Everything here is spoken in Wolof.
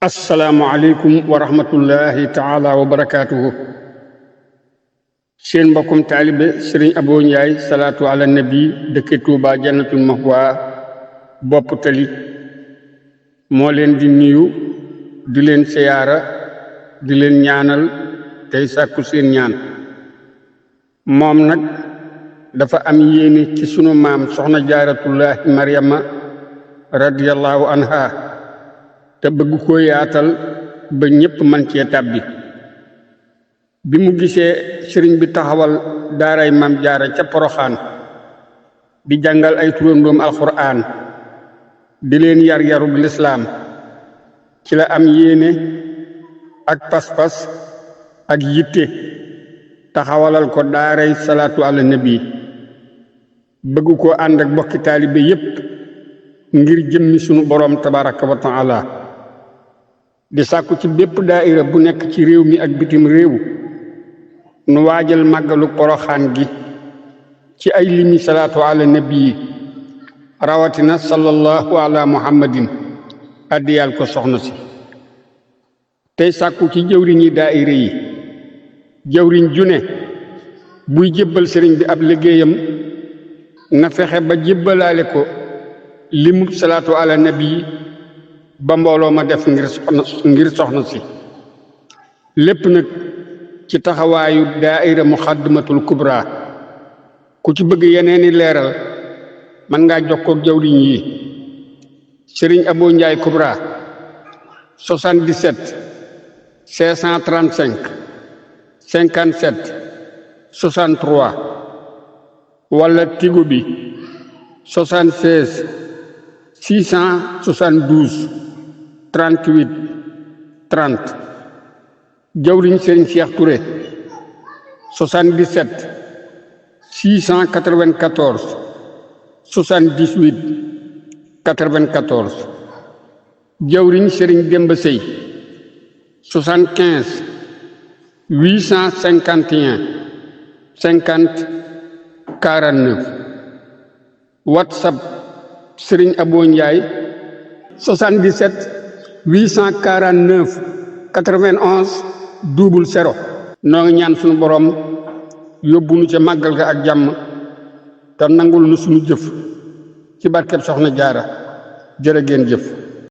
asalaamualeykum wa rahmatullahi taala wa barakaatuhu seen mbokkum taalibe sëriñ Abo Ndiaye salaatu ala nabi dëkke Tuuba jannatul mahwa bopp tali moo leen di nuyu di leen siyaara di leen ñaanal tey sàkku seen ñaan moom nag dafa am yéene ci sunu maam soxna jaaratullahi Maryama radiyallahu anha te bëgg ko yaatal ba ñépp man cee tàbbi bi mu gisee sëriñ bi taxawal daaray Maam Jaara ca Poroxaan di jàngal ay turandoom alxuraan di leen yar yarub lislaam ci la am yéene ak pas-pas ak yitte taxawalal ko daaray salaatu ala nabi bëgg ko ànd ak bokki taalibe yépp ngir jëmmi sunu boroom tabaraka wa taala di sàkku ci bépp daayira bu nekk ci réew mi ak bitim réew nu waajal màggalu poroxaan gi ci ay limi salaatu ala nabi rawatina sallallahu ala muhammadin addiyal ko soxna si tey sàkku ci jëwriñi daayira yi jëwriñ june buy jébbal sëriñ bi ab liggéeyam na fexe ba jébbalaale ko limub salaatu ala nabi ba mbooloo ma def ngir soxna si lépp nag ci taxawaayu daaira muxaddamatul kubra ku ci bëgg yeneeni leeral mën ngaa jokkoo ak jawriñ yi sëriñ Abo Ndiaye kubra 77 535 57 63 wala tigo bi 76 672 38 30 jawriñ sëriñ Cheikh Touré 77 694 78 94 jawriñ sëriñ Demba Sey 75 851 50 49 WhatsApp sëriñ Abo Ndiaye 77 849 91 00 noo ngi ñaan sunu borom yóbbu nu ca màggal ga ak jàmm te nangul nu sunu jëf ci barkeb soxna jaara jërë ngeen jëf